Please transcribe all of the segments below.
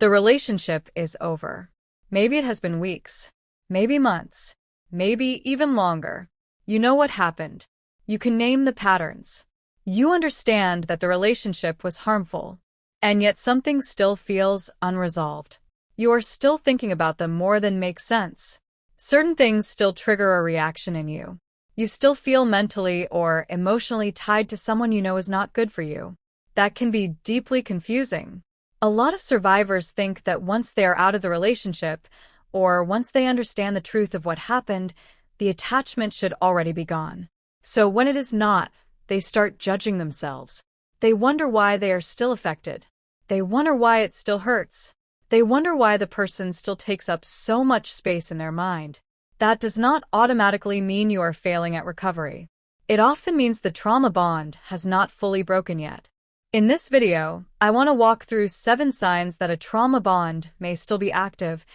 The relationship is over. Maybe it has been weeks, maybe months, maybe even longer. You know what happened. You can name the patterns. You understand that the relationship was harmful, and yet something still feels unresolved. You are still thinking about them more than makes sense. Certain things still trigger a reaction in you. You still feel mentally or emotionally tied to someone you know is not good for you. That can be deeply confusing. A lot of survivors think that once they are out of the relationship, or once they understand the truth of what happened, the attachment should already be gone. So when it is not, they start judging themselves. They wonder why they are still affected. They wonder why it still hurts. They wonder why the person still takes up so much space in their mind. That does not automatically mean you are failing at recovery. It often means the trauma bond has not fully broken yet. In this video, I want to walk through 7 signs that a trauma bond may still be active,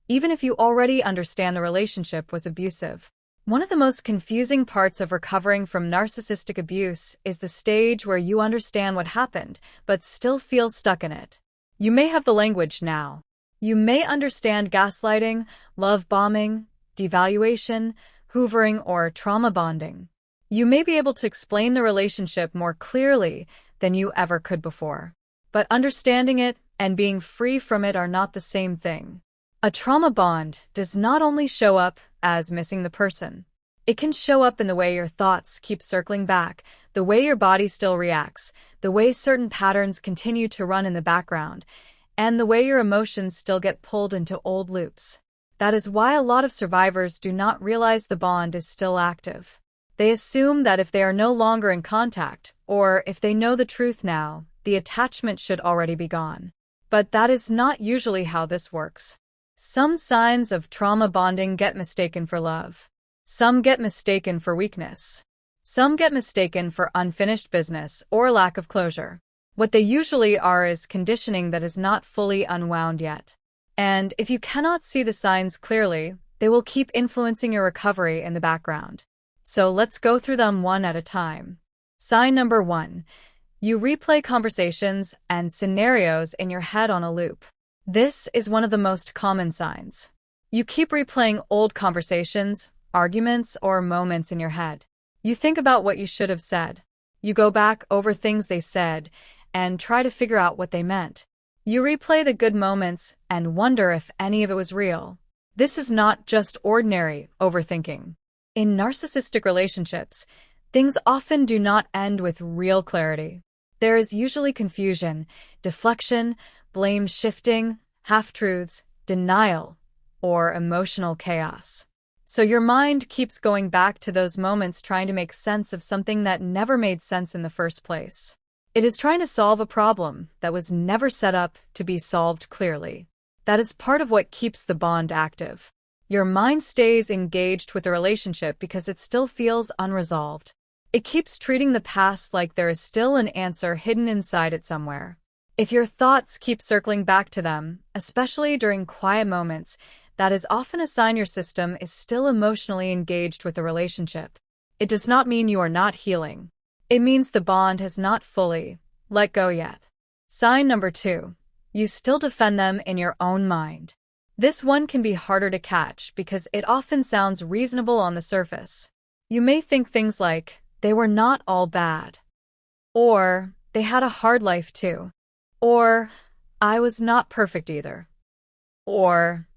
even if you already understand the relationship was abusive. One of the most confusing parts of recovering from narcissistic abuse is the stage where you understand what happened, but still feel stuck in it. You may have the language now. You may understand gaslighting, love bombing, devaluation, hoovering, or trauma bonding. You may be able to explain the relationship more clearly than you ever could before. But understanding it and being free from it are not the same thing. A trauma bond does not only show up as missing the person. It can show up in the way your thoughts keep circling back, the way your body still reacts, the way certain patterns continue to run in the background, and the way your emotions still get pulled into old loops. That is why a lot of survivors do not realize the bond is still active. They assume that if they are no longer in contact, or if they know the truth now, the attachment should already be gone. But that is not usually how this works. Some signs of trauma bonding get mistaken for love. Some get mistaken for weakness. Some get mistaken for unfinished business or lack of closure. What they usually are is conditioning that is not fully unwound yet. And if you cannot see the signs clearly, they will keep influencing your recovery in the background. So let's go through them one at a time. Sign number 1. You replay conversations and scenarios in your head on a loop. This is one of the most common signs. You keep replaying old conversations, arguments, or moments in your head. You think about what you should have said. You go back over things they said and try to figure out what they meant. You replay the good moments and wonder if any of it was real. This is not just ordinary overthinking. In narcissistic relationships, things often do not end with real clarity. There is usually confusion, deflection, blame shifting, half-truths, denial, or emotional chaos. So your mind keeps going back to those moments trying to make sense of something that never made sense in the first place. It is trying to solve a problem that was never set up to be solved clearly. That is part of what keeps the bond active. Your mind stays engaged with the relationship because it still feels unresolved. It keeps treating the past like there is still an answer hidden inside it somewhere. If your thoughts keep circling back to them, especially during quiet moments, that is often a sign your system is still emotionally engaged with the relationship. It does not mean you are not healing. It means the bond has not fully let go yet. Sign number 2. You still defend them in your own mind. This one can be harder to catch because it often sounds reasonable on the surface. You may think things like, they were not all bad. Or, they had a hard life too. Or, I was not perfect either. Or,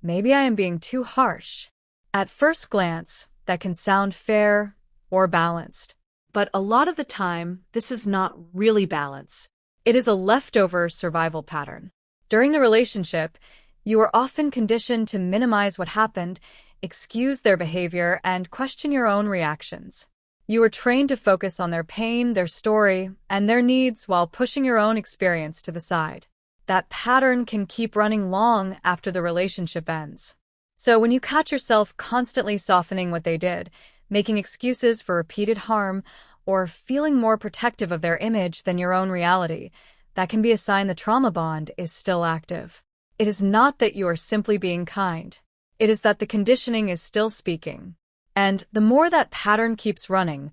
maybe I am being too harsh. At first glance, that can sound fair or balanced. But a lot of the time, this is not really balance. It is a leftover survival pattern. During the relationship, you are often conditioned to minimize what happened, excuse their behavior, and question your own reactions. You are trained to focus on their pain, their story, and their needs while pushing your own experience to the side. That pattern can keep running long after the relationship ends. So when you catch yourself constantly softening what they did, making excuses for repeated harm, or feeling more protective of their image than your own reality, that can be a sign the trauma bond is still active. It is not that you are simply being kind. It is that the conditioning is still speaking. And the more that pattern keeps running,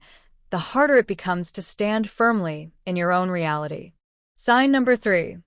the harder it becomes to stand firmly in your own reality. Sign number 3.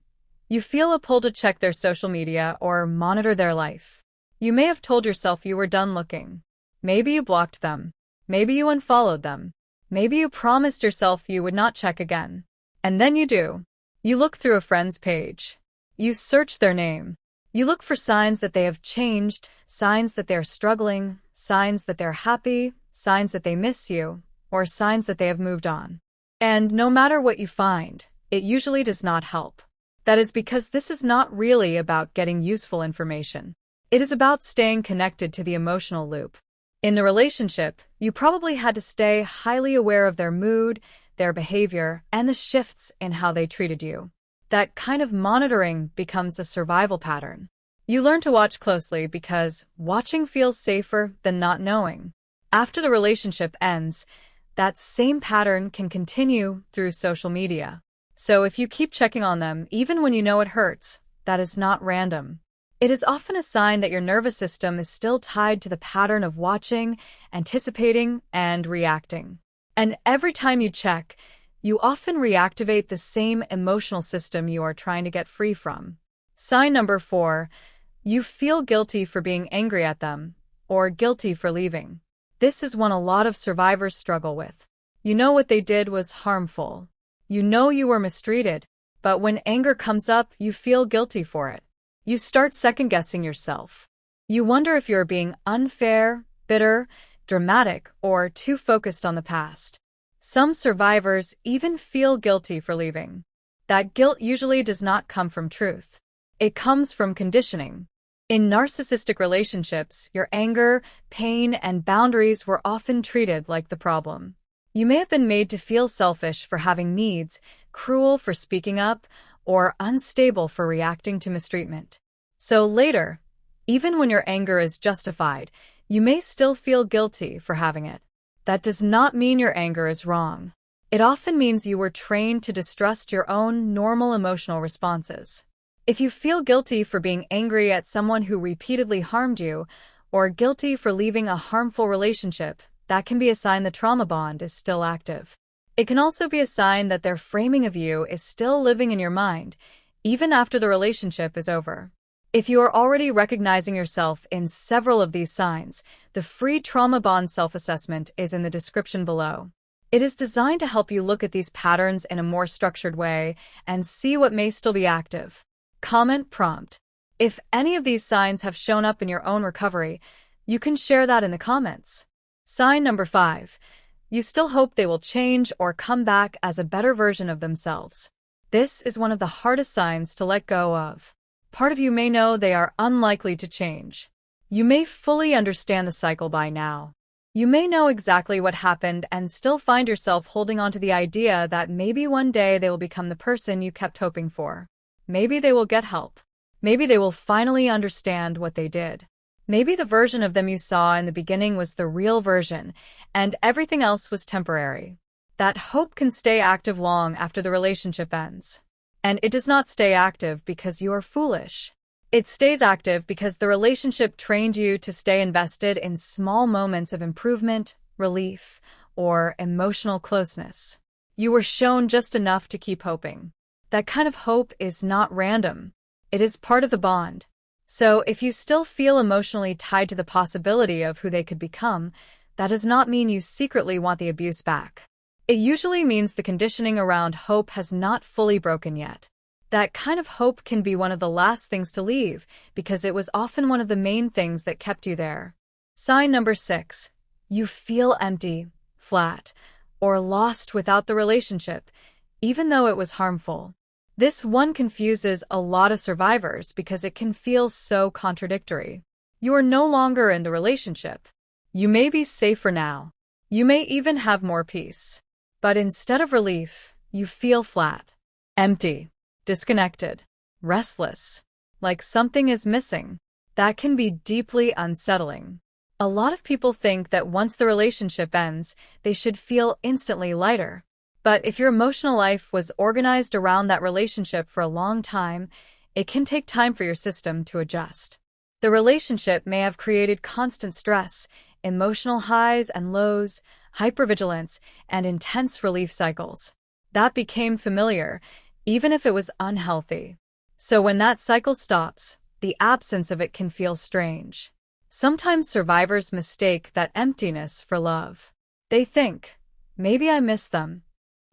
You feel a pull to check their social media or monitor their life. You may have told yourself you were done looking. Maybe you blocked them. Maybe you unfollowed them. Maybe you promised yourself you would not check again. And then you do. You look through a friend's page. You search their name. You look for signs that they have changed, signs that they're struggling, signs that they're happy, signs that they miss you, or signs that they have moved on. And no matter what you find, it usually does not help. That is because this is not really about getting useful information. It is about staying connected to the emotional loop. In the relationship, you probably had to stay highly aware of their mood, their behavior, and the shifts in how they treated you. That kind of monitoring becomes a survival pattern. You learn to watch closely because watching feels safer than not knowing. After the relationship ends, that same pattern can continue through social media. So if you keep checking on them, even when you know it hurts, that is not random. It is often a sign that your nervous system is still tied to the pattern of watching, anticipating, and reacting. And every time you check, you often reactivate the same emotional system you are trying to get free from. Sign number 4, you feel guilty for being angry at them, or guilty for leaving. This is one a lot of survivors struggle with. You know what they did was harmful. You know you were mistreated, but when anger comes up, you feel guilty for it. You start second-guessing yourself. You wonder if you're being unfair, bitter, dramatic, or too focused on the past. Some survivors even feel guilty for leaving. That guilt usually does not come from truth. It comes from conditioning. In narcissistic relationships, your anger, pain, and boundaries were often treated like the problem. You may have been made to feel selfish for having needs, cruel for speaking up, or unstable for reacting to mistreatment. So later, even when your anger is justified, you may still feel guilty for having it. That does not mean your anger is wrong. It often means you were trained to distrust your own normal emotional responses. If you feel guilty for being angry at someone who repeatedly harmed you, or guilty for leaving a harmful relationship, that can be a sign the trauma bond is still active. It can also be a sign that their framing of you is still living in your mind, even after the relationship is over. If you are already recognizing yourself in several of these signs, the free trauma bond self-assessment is in the description below. It is designed to help you look at these patterns in a more structured way and see what may still be active. Comment prompt. If any of these signs have shown up in your own recovery, you can share that in the comments. Sign number 5. You still hope they will change or come back as a better version of themselves. This is one of the hardest signs to let go of. Part of you may know they are unlikely to change. You may fully understand the cycle by now. You may know exactly what happened and still find yourself holding on to the idea that maybe one day they will become the person you kept hoping for. Maybe they will get help. Maybe they will finally understand what they did. Maybe the version of them you saw in the beginning was the real version, and everything else was temporary. That hope can stay active long after the relationship ends. And it does not stay active because you are foolish. It stays active because the relationship trained you to stay invested in small moments of improvement, relief, or emotional closeness. You were shown just enough to keep hoping. That kind of hope is not random. It is part of the bond. So if you still feel emotionally tied to the possibility of who they could become, that does not mean you secretly want the abuse back. It usually means the conditioning around hope has not fully broken yet. That kind of hope can be one of the last things to leave because it was often one of the main things that kept you there. Sign number 6. You feel empty, flat, or lost without the relationship, even though it was harmful. This one confuses a lot of survivors because it can feel so contradictory. You are no longer in the relationship. You may be safer now. You may even have more peace. But instead of relief, you feel flat, empty, disconnected, restless, like something is missing. That can be deeply unsettling. A lot of people think that once the relationship ends, they should feel instantly lighter. But if your emotional life was organized around that relationship for a long time, it can take time for your system to adjust. The relationship may have created constant stress, emotional highs and lows, hypervigilance, and intense relief cycles. That became familiar, even if it was unhealthy. So when that cycle stops, the absence of it can feel strange. Sometimes survivors mistake that emptiness for love. They think, maybe I miss them.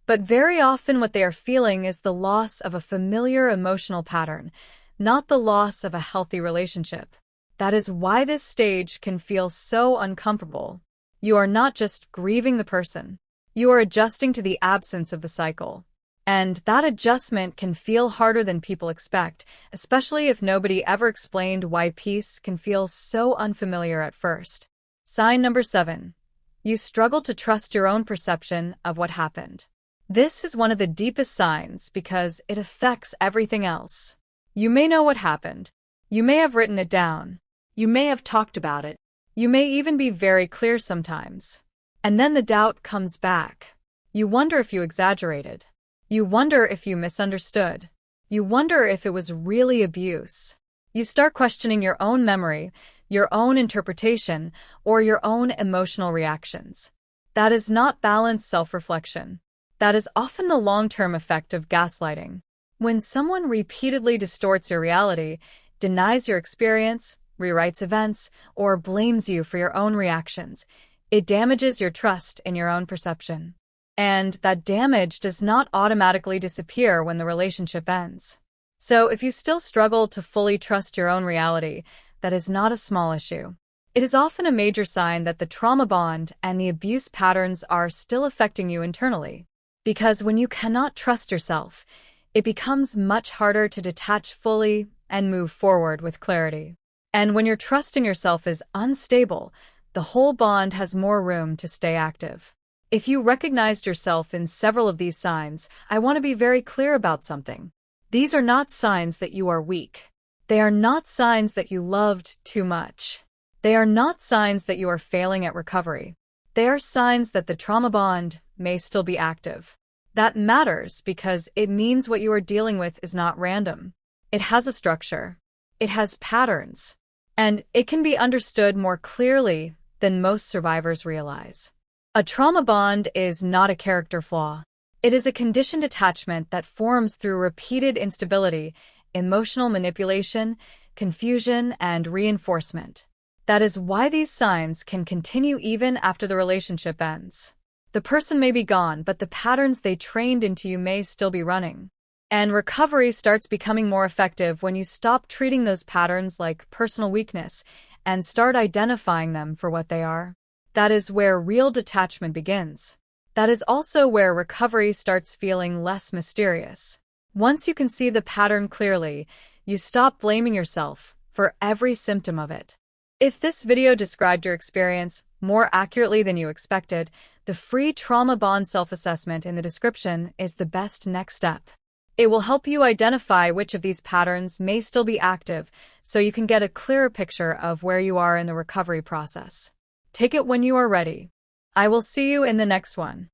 But very often what they are feeling is the loss of a familiar emotional pattern, not the loss of a healthy relationship. That is why this stage can feel so uncomfortable. You are not just grieving the person. You are adjusting to the absence of the cycle. And that adjustment can feel harder than people expect, especially if nobody ever explained why peace can feel so unfamiliar at first. Sign number 7. You struggle to trust your own perception of what happened. This is one of the deepest signs because it affects everything else. You may know what happened. You may have written it down. You may have talked about it. You may even be very clear sometimes. And then the doubt comes back. You wonder if you exaggerated. You wonder if you misunderstood. You wonder if it was really abuse. You start questioning your own memory, your own interpretation, or your own emotional reactions. That is not balanced self-reflection. That is often the long-term effect of gaslighting. When someone repeatedly distorts your reality, denies your experience, rewrites events, or blames you for your own reactions, it damages your trust in your own perception. And that damage does not automatically disappear when the relationship ends. So if you still struggle to fully trust your own reality, that is not a small issue. It is often a major sign that the trauma bond and the abuse patterns are still affecting you internally. Because when you cannot trust yourself, it becomes much harder to detach fully and move forward with clarity. And when your trust in yourself is unstable, the whole bond has more room to stay active. If you recognized yourself in several of these signs, I want to be very clear about something. These are not signs that you are weak. They are not signs that you loved too much. They are not signs that you are failing at recovery. They are signs that the trauma bond may still be active. That matters because it means what you are dealing with is not random. It has a structure. It has patterns. And it can be understood more clearly than most survivors realize. A trauma bond is not a character flaw. It is a conditioned attachment that forms through repeated instability, emotional manipulation, confusion, and reinforcement. That is why these signs can continue even after the relationship ends. The person may be gone, but the patterns they trained into you may still be running. And recovery starts becoming more effective when you stop treating those patterns like personal weakness and start identifying them for what they are. That is where real detachment begins. That is also where recovery starts feeling less mysterious. Once you can see the pattern clearly, you stop blaming yourself for every symptom of it. If this video described your experience more accurately than you expected, the free trauma bond self-assessment in the description is the best next step. It will help you identify which of these patterns may still be active so you can get a clearer picture of where you are in the recovery process. Take it when you are ready. I will see you in the next one.